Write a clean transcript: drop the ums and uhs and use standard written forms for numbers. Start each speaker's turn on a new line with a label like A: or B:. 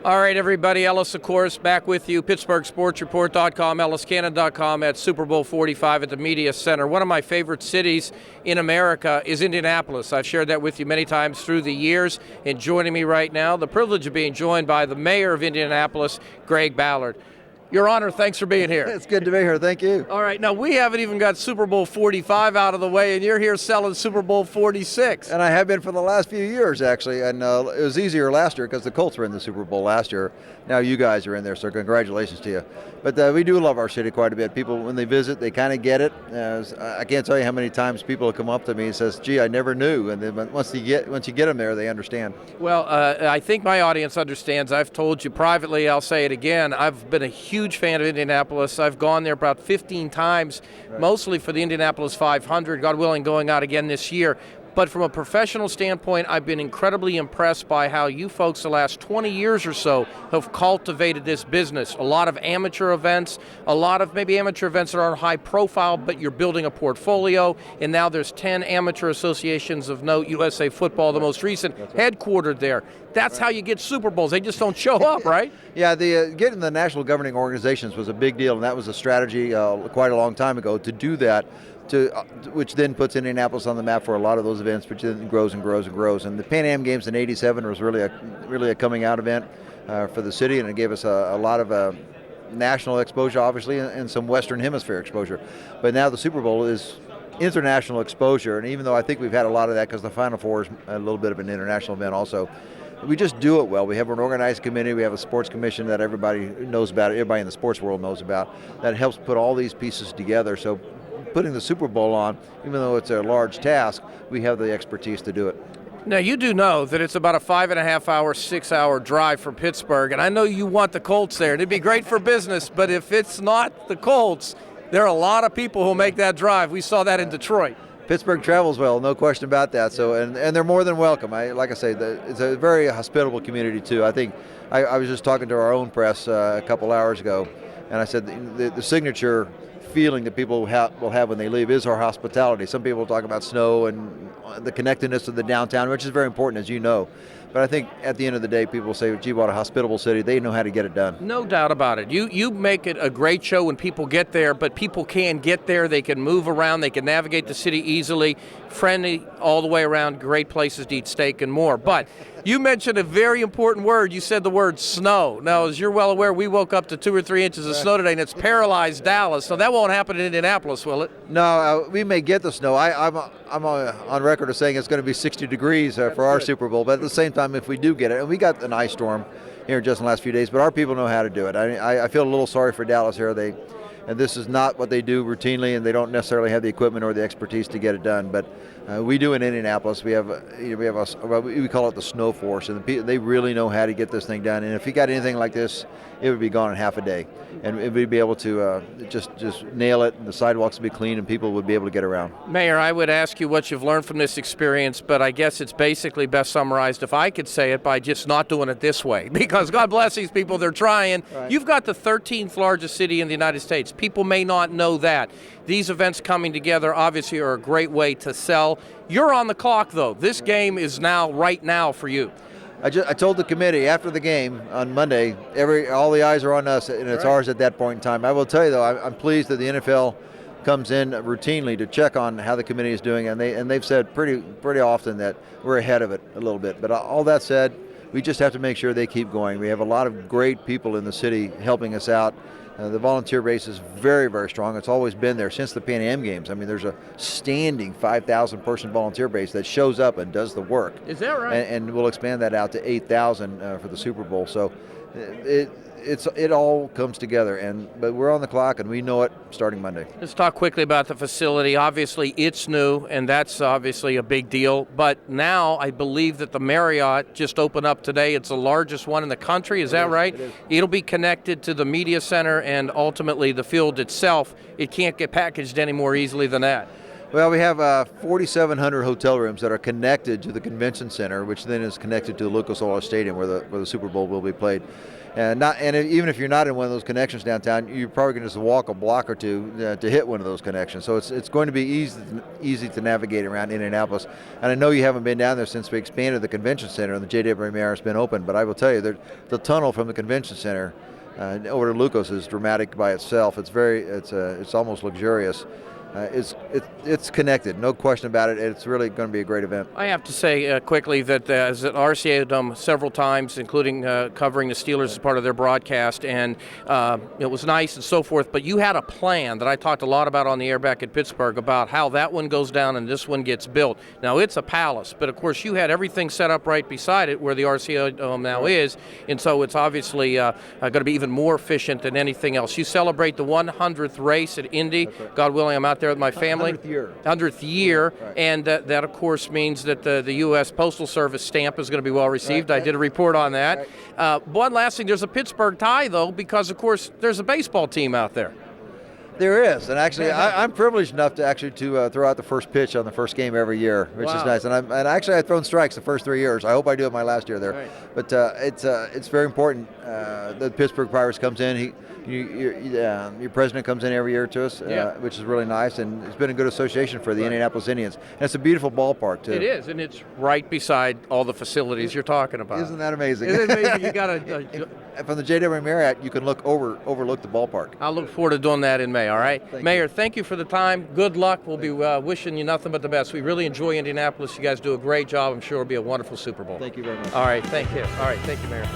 A: All right, everybody. Ellis, of course, back with you. PittsburghSportsReport.com, EllisCannon.com at Super Bowl 45 at the Media Center. One of my favorite cities in America is Indianapolis. I've shared that with you many times through the years. And joining me right now, the privilege of being joined by the mayor of Indianapolis, Greg Ballard. Your Honor, thanks for being here.
B: It's good to be here. Thank you.
A: All right. Now, we haven't even got Super Bowl 45 out of the way, and you're here selling Super Bowl 46.
B: And I have been for the last few years, actually. And it was easier last year because the Colts were in the Super Bowl last year. Now you guys are in there, so congratulations to you. But we do love our city quite a bit. People, when they visit, they kind of get it. I can't tell you how many times people have come up to me and says, gee, I never knew. And then once you get them there, they understand.
A: Well, I think my audience understands. I've told you privately, I'll say it again. I've been a huge fan of Indianapolis. I've gone there about 15 times, right, mostly for the Indianapolis 500, God willing, going out again this year. But from a professional standpoint, I've been incredibly impressed by how you folks the last 20 years or so have cultivated this business. A lot of amateur events, a lot of maybe amateur events that aren't high profile, but you're building a portfolio, and now there's 10 amateur associations of note, USA Football, the most recent, headquartered there. That's how you get Super Bowls. They just don't show up, right?
B: Yeah, getting the national governing organizations was a big deal, and that was a strategy quite a long time ago to do that. Which then puts Indianapolis on the map for a lot of those events, which then grows and grows and grows. And the Pan Am Games in '87 was really a coming out event for the city, and it gave us a lot of national exposure, obviously, and some Western Hemisphere exposure. But now the Super Bowl is international exposure, and even though I think we've had a lot of that because the Final Four is a little bit of an international event also, we just do it well. We have an organized committee. We have a sports commission that everybody knows about, everybody in the sports world knows about, that helps put all these pieces together. So putting the Super Bowl on, even though it's a large task, we have the expertise to do it.
A: Now, you do know that it's about a 5.5-hour, 6-hour drive from Pittsburgh, and I know you want the Colts there. It'd be great for business, but if it's not the Colts, there are a lot of people who make that drive. We saw that in Detroit.
B: Pittsburgh travels well, no question about that. So, and they're more than welcome. Like I say, it's a very hospitable community too. I think I was just talking to our own press a couple hours ago, and I said the signature feeling that people will have when they leave is our hospitality. Some people talk about snow and the connectedness of the downtown, which is very important, as you know. But I think at the end of the day, people say, gee, what a hospitable city. They know how to get it done.
A: No doubt about it. You make it a great show when people get there, but people can get there. They can move around. They can navigate the city easily, friendly all the way around, great places to eat steak and more. But you mentioned a very important word. You said the word snow. Now, as you're well aware, we woke up to 2 or 3 inches of snow today, and it's paralyzed Dallas. So that won't happen in Indianapolis, will it?
B: No, we may get the snow. I'm on record of saying it's going to be 60 degrees for our Super Bowl. But at the same time, if we do get it, and we got an ice storm here just in the last few days, but our people know how to do it. I feel a little sorry for Dallas here. And this is not what they do routinely, and they don't necessarily have the equipment or the expertise to get it done. But we do in Indianapolis. We call it the snow force, and they really know how to get this thing done. And if you got anything like this, it would be gone in half a day, and we'd be able to just nail it. And the sidewalks would be clean, and people would be able to get around.
A: Mayor, I would ask you what you've learned from this experience, but I guess it's basically best summarized, if I could say it, by just not doing it this way. Because God bless these people, they're trying. Right. You've got the 13th largest city in the United States. People may not know that. These events coming together obviously are a great way to sell. You're on the clock, though. This game is right now for you.
B: I told the committee after the game on Monday, all the eyes are on us, and it's ours at that point in time. I will tell you, though, I'm pleased that the NFL comes in routinely to check on how the committee is doing, and they've said pretty often that we're ahead of it a little bit. But all that said, we just have to make sure they keep going. We have a lot of great people in the city helping us out. The volunteer base is very, very strong. It's always been there since the Pan Am Games. I mean, there's a standing 5,000-person volunteer base that shows up and does the work.
A: Is that right?
B: And we'll expand that out to 8,000 for the Super Bowl. So it all comes together. But we're on the clock, and we know it starting Monday.
A: Let's talk quickly about the facility. Obviously, it's new, and that's obviously a big deal. But now I believe that the Marriott just opened up today. It's the largest one in the country. Is that right? It'll be connected to the media center and ultimately the field itself. It can't get packaged any more easily than that.
B: Well, we have 4,700 hotel rooms that are connected to the convention center, which then is connected to the Lucas Oil Stadium where the Super Bowl will be played. Even if you're not in one of those connections downtown, you're probably going to just walk a block or two to hit one of those connections. So it's going to be easy to navigate around Indianapolis. And I know you haven't been down there since we expanded the convention center and the J.W. Mayer has been open. But I will tell you, the tunnel from the convention center over to Lucas is dramatic by itself. It's almost luxurious. It's connected, no question about it. It's really going to be a great event.
A: I have to say quickly that as at RCA Dome several times, including covering the Steelers as part of their broadcast, and it was nice and so forth, but you had a plan that I talked a lot about on the air back at Pittsburgh about how that one goes down and this one gets built. Now, it's a palace, but of course you had everything set up right beside it where the RCA Dome now is, and so it's obviously going to be even more efficient than anything else. You celebrate the 100th race at Indy.
B: Right.
A: God willing, I'm out there with my family.
B: 100th
A: 100th year,
B: right.
A: And that of course means that the U.S. Postal Service stamp is going to be well received.
B: Right.
A: I did a report on that.
B: Right.
A: One last thing, there's a Pittsburgh tie though, because of course there's a baseball team out there.
B: There is, and actually, I'm privileged enough to throw out the first pitch on the first game every year, which is nice. And actually I've thrown strikes the first 3 years. I hope I do it my last year there.
A: Right.
B: But it's very important that Pittsburgh Pirates comes in. Your president comes in every year to us, which is really nice, and it's been a good association for the Indianapolis Indians. And it's a beautiful ballpark too.
A: It is, and it's right beside all the facilities you're talking about.
B: Isn't that amazing?
A: Isn't it amazing? You got
B: from the J.W. Marriott, you can overlook the ballpark.
A: I'll look forward to doing that in May. All right, Mayor, thank you for the time. Good luck. We'll be wishing you nothing but the best. We really enjoy Indianapolis. You guys do a great job. I'm sure it'll be a wonderful Super Bowl.
B: Thank you very much.
A: All right, thank you. All right, thank you, Mayor.